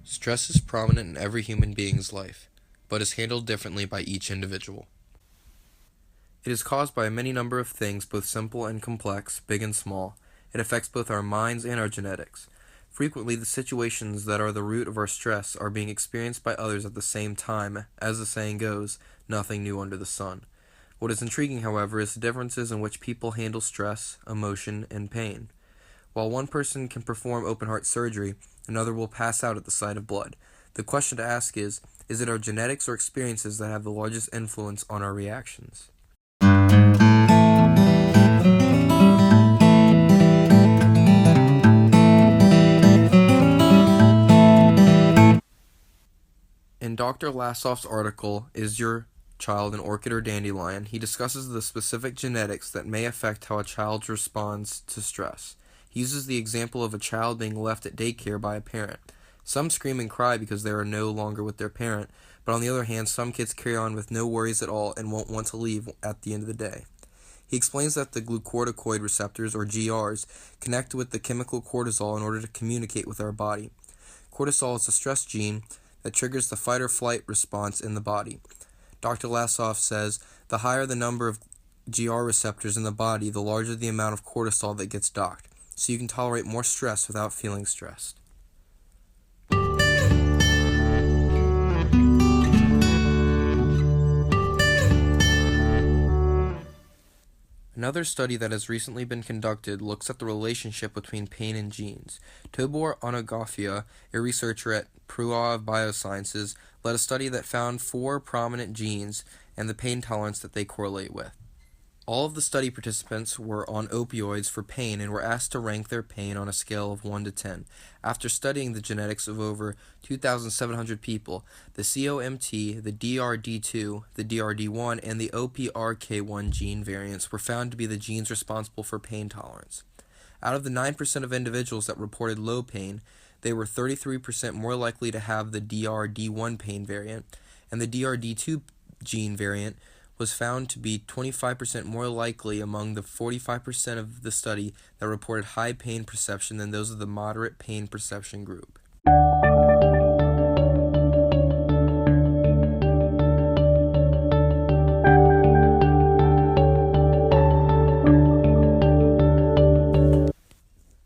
Stress is prominent in every human being's life, but is handled differently by each individual. It is caused by a many number of things, both simple and complex, big and small. It affects both our minds and our genetics. Frequently, the situations that are the root of our stress are being experienced by others at the same time. As the saying goes, nothing new under the sun. What is intriguing, however, is the differences in which people handle stress, emotion, and pain. While one person can perform open-heart surgery, another will pass out at the sight of blood. The question to ask is it our genetics or experiences that have the largest influence on our reactions? In Dr. Lassoff's article, Is Your Child an Orchid or Dandelion?, he discusses the specific genetics that may affect how a child responds to stress. He uses the example of a child being left at daycare by a parent. Some scream and cry because they are no longer with their parent, but on the other hand, some kids carry on with no worries at all and won't want to leave at the end of the day. He explains that the glucocorticoid receptors, or GRs, connect with the chemical cortisol in order to communicate with our body. Cortisol is a stress gene that triggers the fight or flight response in the body. Dr. Lassoff says the higher the number of GR receptors in the body, the larger the amount of cortisol that gets docked, so you can tolerate more stress without feeling stressed. Another study that has recently been conducted looks at the relationship between pain and genes. Tobor Onagofia, a researcher at Prua Biosciences, led a study that found 4 prominent genes and the pain tolerance that they correlate with. All of the study participants were on opioids for pain and were asked to rank their pain on a scale of 1 to 10. After studying the genetics of over 2,700 people, the COMT, the DRD2, the DRD1, and the OPRK1 gene variants were found to be the genes responsible for pain tolerance. Out of the 9% of individuals that reported low pain, they were 33% more likely to have the DRD1 pain variant, and the DRD2 gene variant was found to be 25% more likely among the 45% of the study that reported high pain perception than those of the moderate pain perception group.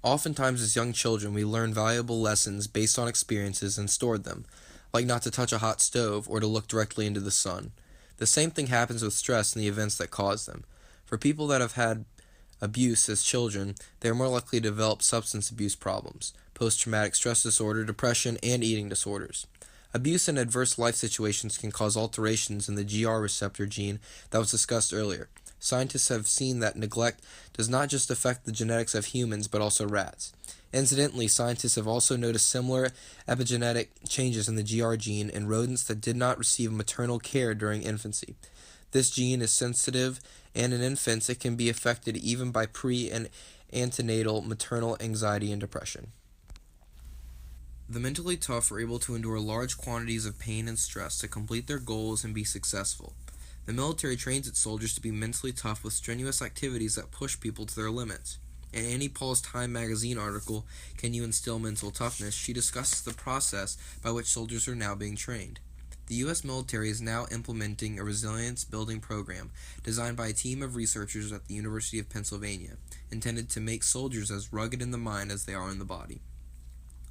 Oftentimes as young children, we learn valuable lessons based on experiences and stored them, like not to touch a hot stove or to look directly into the sun. The same thing happens with stress and the events that cause them. For people that have had abuse as children, they are more likely to develop substance abuse problems, post-traumatic stress disorder, depression, and eating disorders. Abuse and adverse life situations can cause alterations in the GR receptor gene that was discussed earlier. Scientists have seen that neglect does not just affect the genetics of humans but also rats. Incidentally, scientists have also noticed similar epigenetic changes in the GR gene in rodents that did not receive maternal care during infancy. This gene is sensitive, and in infants it can be affected even by pre- and antenatal maternal anxiety and depression. The mentally tough are able to endure large quantities of pain and stress to complete their goals and be successful. The military trains its soldiers to be mentally tough with strenuous activities that push people to their limits. In Annie Paul's Time magazine article, Can You Instill Mental Toughness?, she discusses the process by which soldiers are now being trained. The U.S. military is now implementing a resilience-building program designed by a team of researchers at the University of Pennsylvania, intended to make soldiers as rugged in the mind as they are in the body.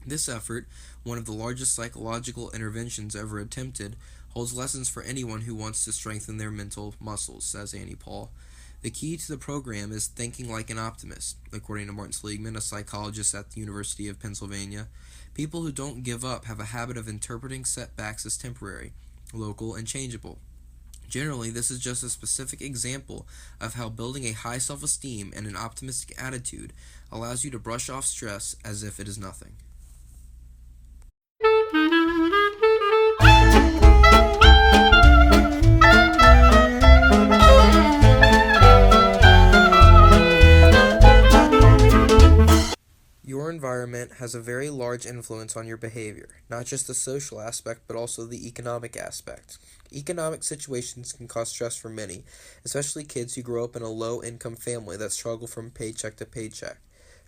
This effort, one of the largest psychological interventions ever attempted, holds lessons for anyone who wants to strengthen their mental muscles, says Annie Paul. The key to the program is thinking like an optimist, according to Martin Seligman, a psychologist at the University of Pennsylvania. People who don't give up have a habit of interpreting setbacks as temporary, local, and changeable. Generally, this is just a specific example of how building a high self-esteem and an optimistic attitude allows you to brush off stress as if it is nothing. Your environment has a very large influence on your behavior, not just the social aspect, but also the economic aspect. Economic situations can cause stress for many, especially kids who grow up in a low-income family that struggle from paycheck to paycheck.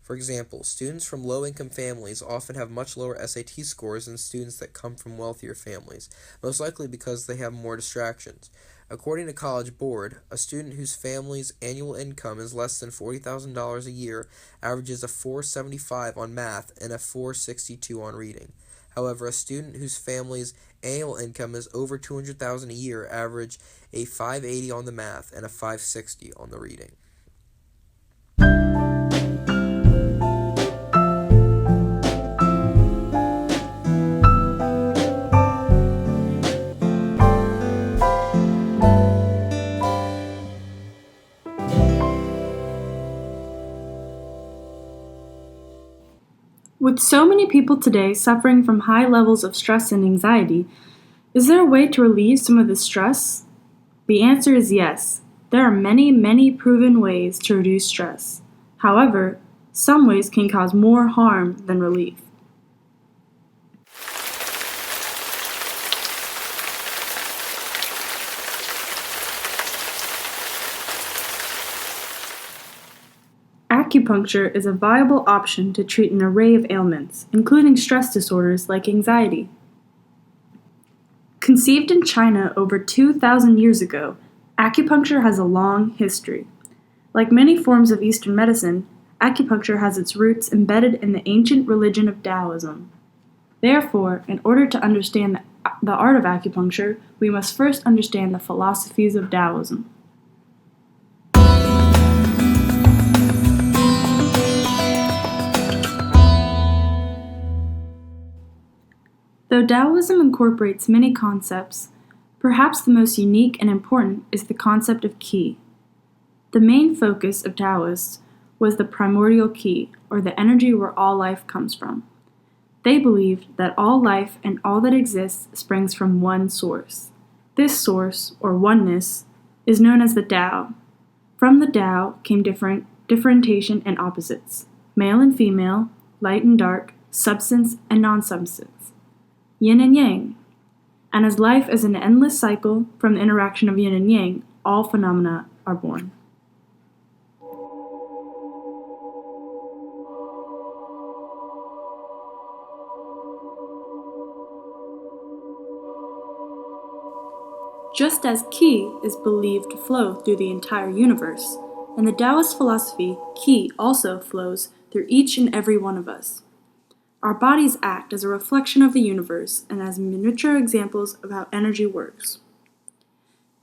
For example, students from low-income families often have much lower SAT scores than students that come from wealthier families, most likely because they have more distractions. According to College Board, a student whose family's annual income is less than $40,000 a year averages a 475 on math and a 462 on reading. However, a student whose family's annual income is over $200,000 a year average a 580 on the math and a 560 on the reading. With so many people today suffering from high levels of stress and anxiety, is there a way to relieve some of this stress? The answer is yes. There are many proven ways to reduce stress. However, some ways can cause more harm than relief. Acupuncture is a viable option to treat an array of ailments, including stress disorders like anxiety. Conceived in China over 2,000 years ago, acupuncture has a long history. Like many forms of Eastern medicine, acupuncture has its roots embedded in the ancient religion of Taoism. Therefore, in order to understand the art of acupuncture, we must first understand the philosophies of Taoism. Though Taoism incorporates many concepts, perhaps the most unique and important is the concept of qi. The main focus of Taoists was the primordial qi, or the energy where all life comes from. They believed that all life and all that exists springs from one source. This source, or oneness, is known as the Tao. From the Tao came differentiation and opposites, male and female, light and dark, substance and non-substance, yin and yang. And as life is an endless cycle from the interaction of yin and yang, all phenomena are born. Just as qi is believed to flow through the entire universe, in the Taoist philosophy, qi also flows through each and every one of us. Our bodies act as a reflection of the universe and as miniature examples of how energy works.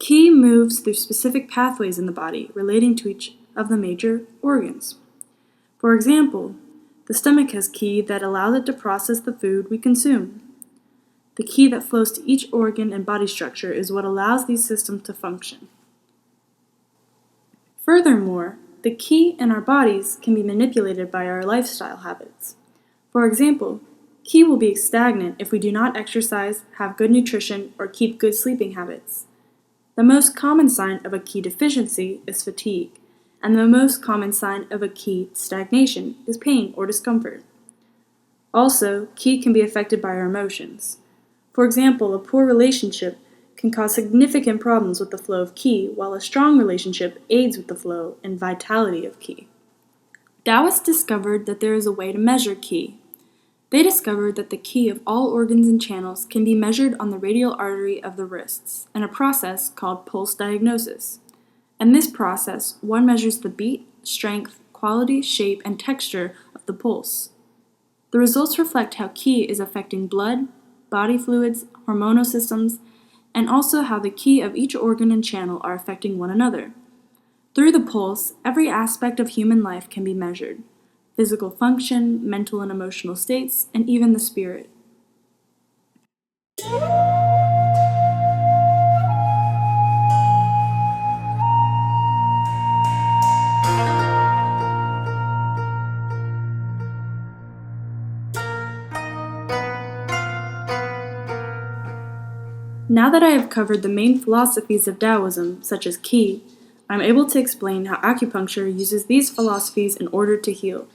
Qi moves through specific pathways in the body relating to each of the major organs. For example, the stomach has qi that allows it to process the food we consume. The qi that flows to each organ and body structure is what allows these systems to function. Furthermore, the qi in our bodies can be manipulated by our lifestyle habits. For example, qi will be stagnant if we do not exercise, have good nutrition, or keep good sleeping habits. The most common sign of a qi deficiency is fatigue, and the most common sign of a qi stagnation is pain or discomfort. Also, qi can be affected by our emotions. For example, a poor relationship can cause significant problems with the flow of qi, while a strong relationship aids with the flow and vitality of qi. Taoists discovered that there is a way to measure qi. They discovered that the qi of all organs and channels can be measured on the radial artery of the wrists in a process called pulse diagnosis. In this process, one measures the beat, strength, quality, shape, and texture of the pulse. The results reflect how qi is affecting blood, body fluids, hormonal systems, and also how the qi of each organ and channel are affecting one another. Through the pulse, every aspect of human life can be measured: physical function, mental and emotional states, and even the spirit. Now that I have covered the main philosophies of Taoism, such as qi, I'm able to explain how acupuncture uses these philosophies in order to heal.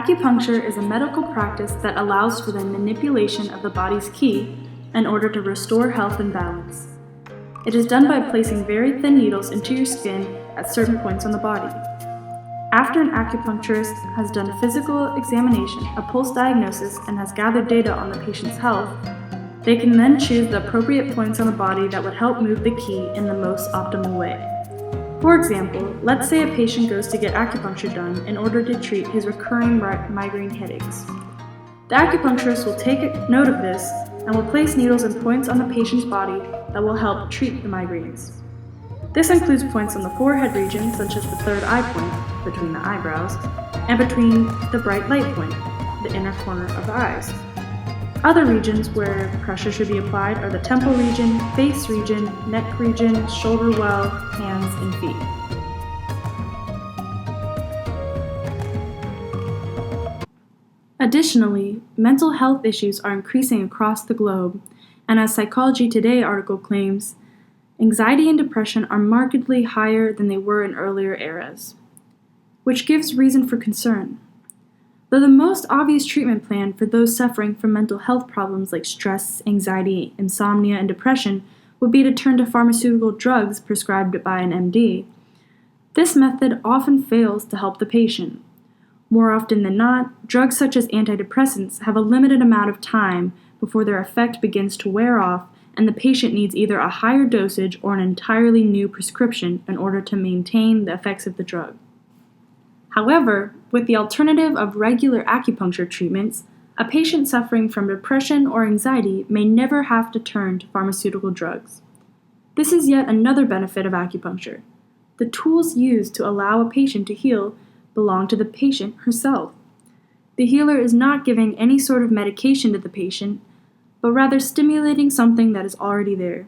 Acupuncture is a medical practice that allows for the manipulation of the body's qi in order to restore health and balance. It is done by placing very thin needles into your skin at certain points on the body. After an acupuncturist has done a physical examination, a pulse diagnosis, and has gathered data on the patient's health, they can then choose the appropriate points on the body that would help move the qi in the most optimal way. For example, let's say a patient goes to get acupuncture done in order to treat his recurring migraine headaches. The acupuncturist will take note of this and will place needles and points on the patient's body that will help treat the migraines. This includes points on the forehead region, such as the third eye point, between the eyebrows, and between the bright light point, the inner corner of the eyes. Other regions where pressure should be applied are the temple region, face region, neck region, shoulder well, hands, and feet. Additionally, mental health issues are increasing across the globe, and as Psychology Today article claims, anxiety and depression are markedly higher than they were in earlier eras, which gives reason for concern. Though the most obvious treatment plan for those suffering from mental health problems like stress, anxiety, insomnia, and depression would be to turn to pharmaceutical drugs prescribed by an MD, this method often fails to help the patient. More often than not, drugs such as antidepressants have a limited amount of time before their effect begins to wear off, and the patient needs either a higher dosage or an entirely new prescription in order to maintain the effects of the drug. However, with the alternative of regular acupuncture treatments, a patient suffering from depression or anxiety may never have to turn to pharmaceutical drugs. This is yet another benefit of acupuncture. The tools used to allow a patient to heal belong to the patient herself. The healer is not giving any sort of medication to the patient, but rather stimulating something that is already there.